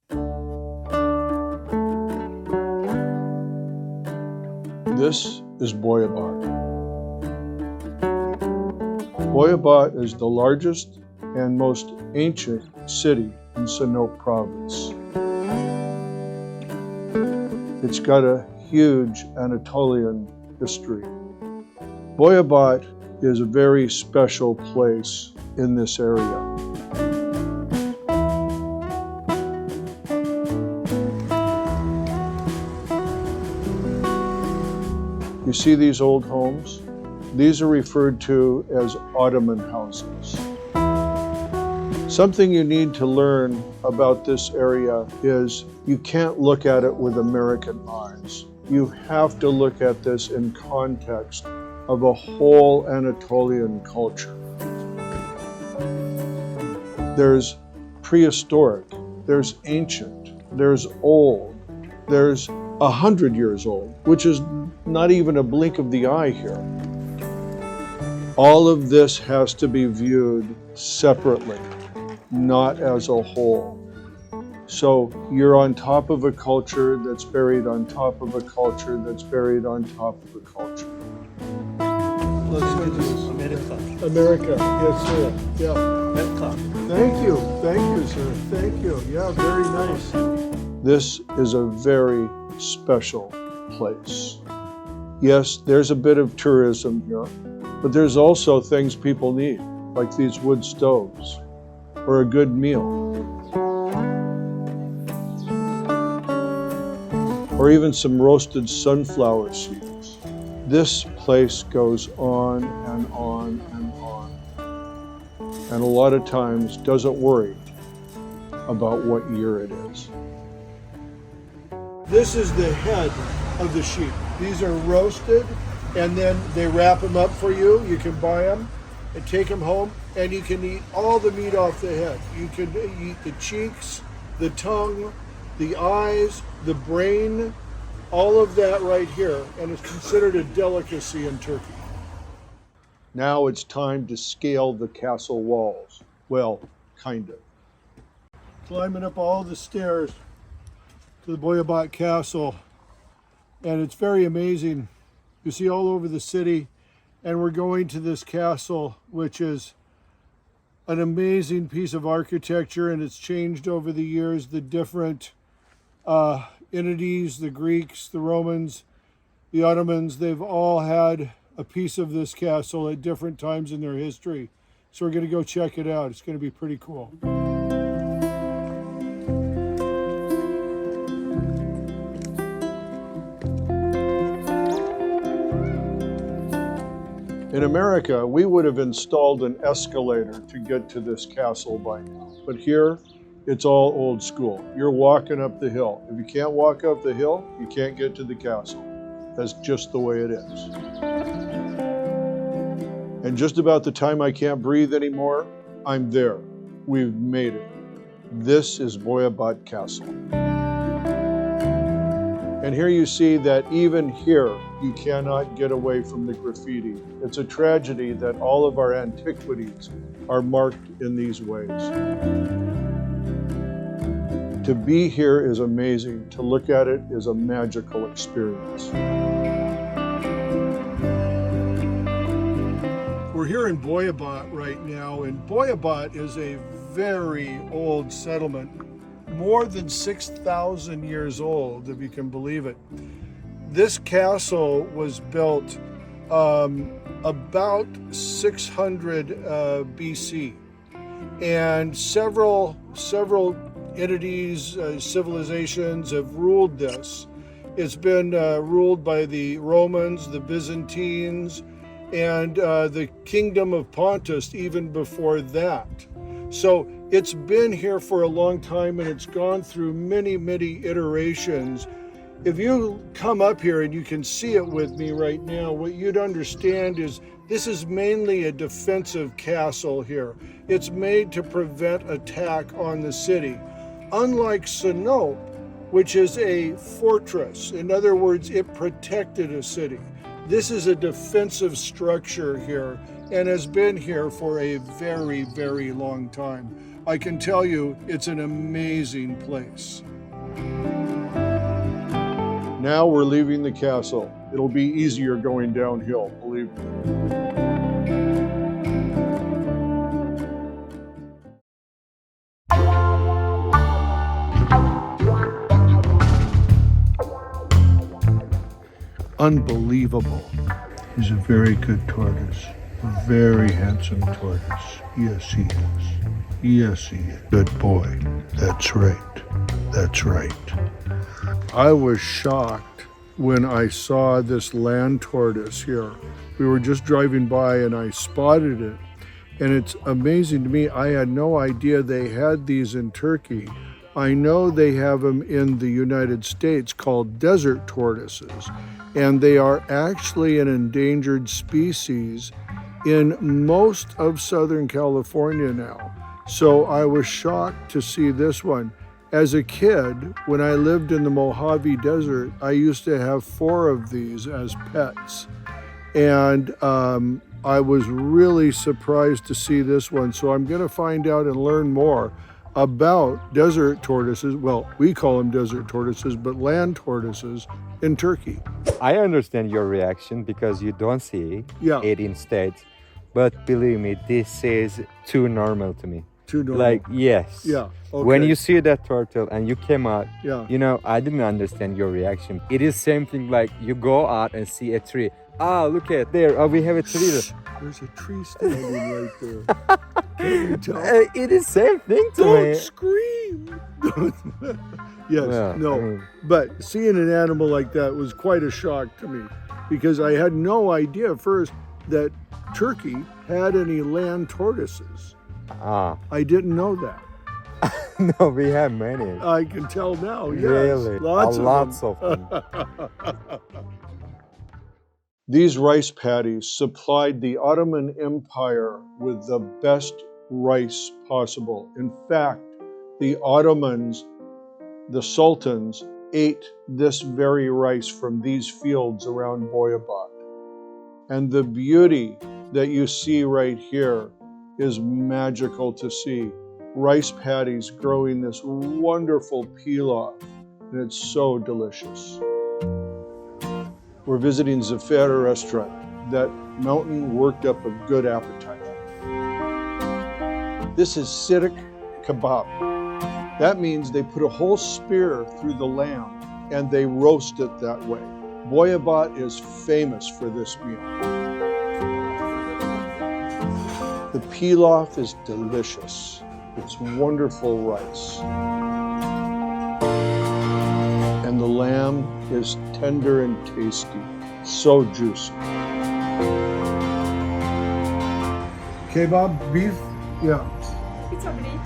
This is Boyabat. Boyabat is the largest and most ancient city in Sinop province. It's got a huge Anatolian history. Boyabat is a very special place in this area. You see these old homes? These are referred to as Ottoman houses. Something you need to learn about this area is you can't look at it with American eyes. You have to look at this in context of a whole Anatolian culture. There's prehistoric, there's ancient, there's old, there's 100 years old, which is not even a blink of the eye here. All of this has to be viewed separately, not as a whole. So you're on top of a culture that's buried on top of a culture that's buried on top of a culture. America, yes sir, yeah. Thank you sir, thank you, yeah, very nice. This is a very special place. Yes, there's a bit of tourism here, but there's also things people need, like these wood stoves, or a good meal, or even some roasted sunflower seeds. This place goes on and on and on, and a lot of times doesn't worry about what year it is. This is the head of the sheep. These are roasted, and then they wrap them up for you. You can buy them and take them home, and you can eat all the meat off the head. You can eat the cheeks, the tongue, the eyes, the brain, all of that right here, and it's considered a delicacy in Turkey. Now it's time to scale the castle walls. Well, kind of. Climbing up all the stairs to the Boyabat Castle, and it's very amazing. You see all over the city, and we're going to this castle, which is an amazing piece of architecture, and it's changed over the years. The different entities, the Greeks, the Romans, the Ottomans, they've all had a piece of this castle at different times in their history. So we're going to go check it out. It's going to be pretty cool. In America, we would have installed an escalator to get to this castle by now. But here, it's all old school. You're walking up the hill. If you can't walk up the hill, you can't get to the castle. That's just the way it is. And just about the time I can't breathe anymore, I'm there. We've made it. This is Boyabat Castle. And here you see that even here, you cannot get away from the graffiti. It's a tragedy that all of our antiquities are marked in these ways. To be here is amazing. To look at it is a magical experience. We're here in Boyabat right now, and Boyabat is a very old settlement, more than 6,000 years old, if you can believe it. This castle was built about 600 BC, and several entities, civilizations have ruled this. It's been ruled by the Romans, the Byzantines, and the Kingdom of Pontus even before that. So it's been here for a long time, and it's gone through many, many iterations. If you come up here and you can see it with me right now, what you'd understand is this is mainly a defensive castle here. It's made to prevent attack on the city. Unlike Sinop, which is a fortress. In other words, it protected a city. This is a defensive structure here and has been here for a very, very long time. I can tell you it's an amazing place. Now we're leaving the castle. It'll be easier going downhill, believe me. Unbelievable. He's a very good tortoise. A very handsome tortoise. Yes, he is. Yes, he is. Good boy. That's right. That's right. I was shocked when I saw this land tortoise here. We were just driving by and I spotted it. And it's amazing to me. I had no idea they had these in Turkey. I know they have them in the United States called desert tortoises. And they are actually an endangered species in most of Southern California now. So I was shocked to see this one. As a kid, when I lived in the Mojave Desert, I used to have 4 of these as pets. And I was really surprised to see this one. So I'm going to find out and learn more about desert tortoises. Well, we call them desert tortoises, but land tortoises in Turkey. I understand your reaction because you don't see it in States. But believe me, this is too normal to me. Too normal? Like, yes. Yeah. Okay. When you see that turtle and you came out, yeah. you know, I didn't understand your reaction. It is same thing like you go out and see a tree. Ah, look at there. Oh, we have a tree. There's a tree standing right there. Can you tell? It is same thing to me. Don't scream. Yes, Yeah, no. I mean, but seeing an animal like that was quite a shock to me because I had no idea first that Turkey had any land tortoises. I didn't know that. No, we have many. I can tell now. Yes, Really? lots of them. These rice paddies supplied the Ottoman Empire with the best rice possible. In fact, the Ottomans, the sultans, ate this very rice from these fields around Boyabat. And the beauty that you see right here is magical to see. Rice paddies growing this wonderful pilaf, and it's so delicious. We're visiting Zafera restaurant. That mountain worked up a good appetite. This is sidik kebab. That means they put a whole spear through the lamb and they roast it that way. Boyabat is famous for this meal. The pilaf is delicious. It's wonderful rice. And the lamb is tender and tasty, so juicy. Kebab, beef, yeah. Pita bread,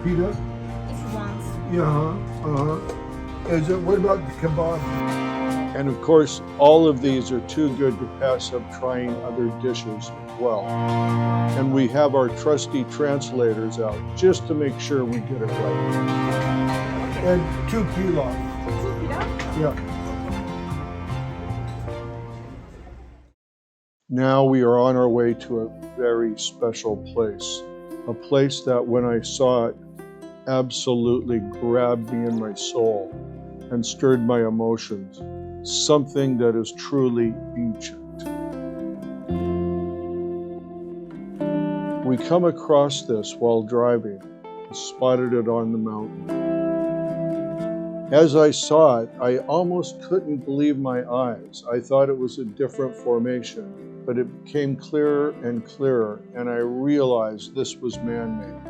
Pita, if you want. yeah, Is it? What about the kebab? And of course, all of these are too good to pass up trying other dishes as well. And we have our trusty translators out just to make sure we get it right. And 2 pilaf. Yeah. Now we are on our way to a very special place. A place that when I saw it, absolutely grabbed me in my soul and stirred my emotions. Something that is truly ancient. We come across this while driving and spotted it on the mountain. As I saw it, I almost couldn't believe my eyes. I thought it was a different formation, but it became clearer and clearer, and I realized this was man-made.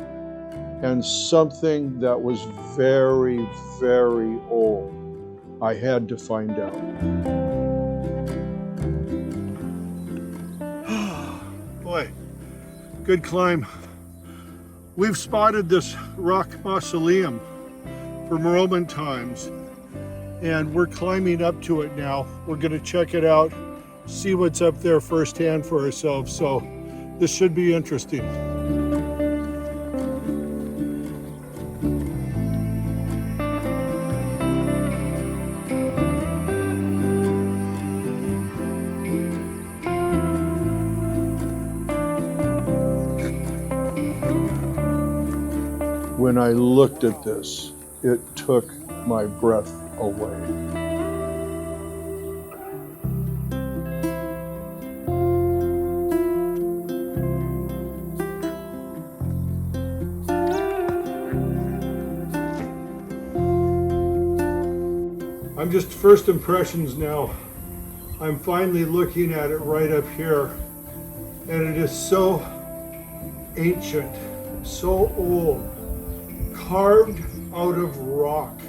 And something that was very, very old. I had to find out. Boy, good climb. We've spotted this rock mausoleum from Roman times, and we're climbing up to it now. We're going to check it out, see what's up there firsthand for ourselves. So this should be interesting. When I looked at this, it took my breath away. I'm just first impressions now. I'm finally looking at it right up here, and it is so ancient, so old, carved out of rock,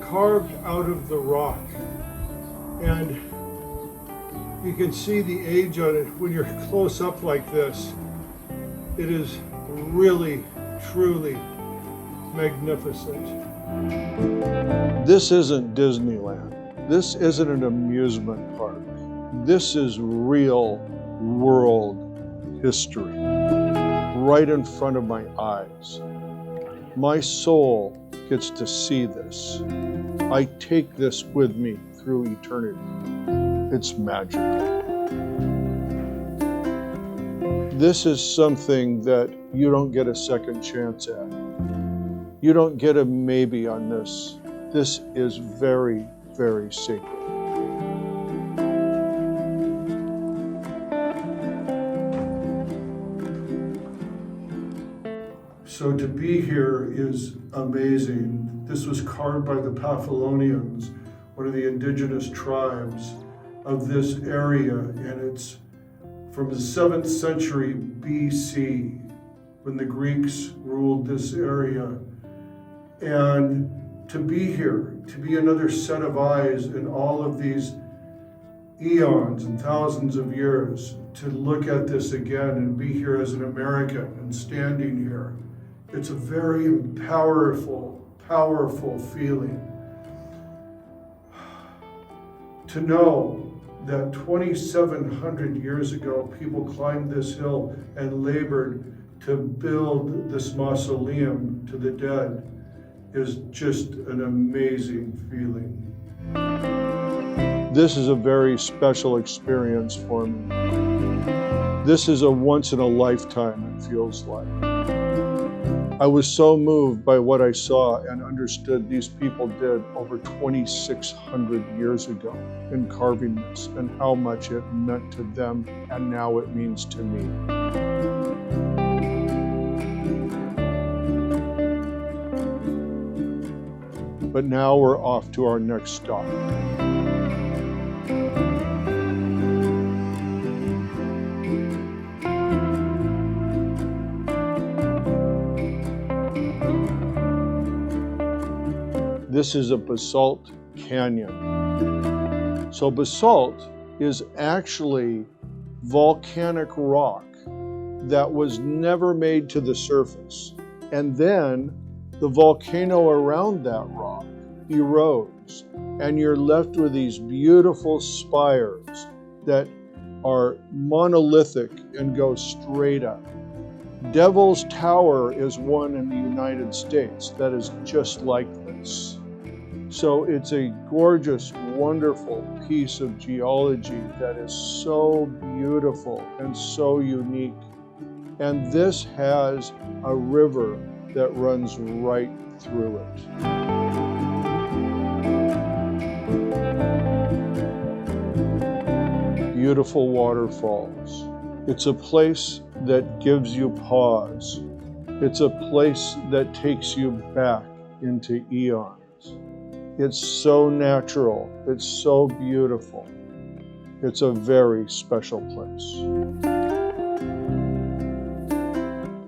carved out of the rock. And you can see the age on it when you're close up like this. It is really, truly magnificent. This isn't Disneyland. This isn't an amusement park. This is real world history right in front of my eyes. My soul gets to see this. I take this with me through eternity. It's magical. This is something that you don't get a second chance at. You don't get a maybe on this. This is very, very sacred. So to be here is amazing. This was carved by the Paphlonians, one of the indigenous tribes of this area, and it's from the 7th century BC, when the Greeks ruled this area. And to be here, to be another set of eyes in all of these eons and thousands of years, to look at this again and be here as an American and standing here, it's a very powerful, powerful feeling. To know that 2,700 years ago, people climbed this hill and labored to build this mausoleum to the dead is just an amazing feeling. This is a very special experience for me. This is a once in a lifetime, it feels like. I was so moved by what I saw and understood these people did over 2,600 years ago in carving this, and how much it meant to them, and now it means to me. But now we're off to our next stop. This is a basalt canyon. So basalt is actually volcanic rock that was never made to the surface. And then the volcano around that rock erodes, and you're left with these beautiful spires that are monolithic and go straight up. Devil's Tower is one in the United States that is just like this. So it's a gorgeous, wonderful piece of geology that is so beautiful and so unique. And this has a river that runs right through it. Beautiful waterfalls. It's a place that gives you pause. It's a place that takes you back into eons. It's so natural. It's so beautiful. It's a very special place.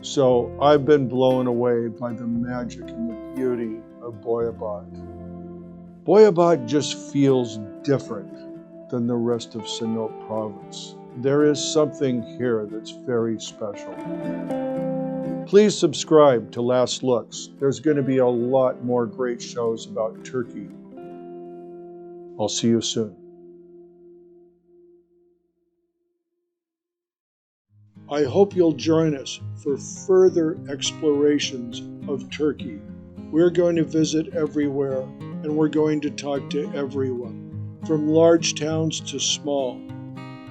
So I've been blown away by the magic and the beauty of Boyabat. Boyabat just feels different than the rest of Sinop province. There is something here that's very special. Please subscribe to Last Looks. There's going to be a lot more great shows about Turkey. I'll see you soon. I hope you'll join us for further explorations of Turkey. We're going to visit everywhere, and we're going to talk to everyone, from large towns to small.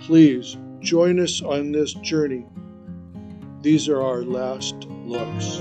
Please join us on this journey. These are our last looks.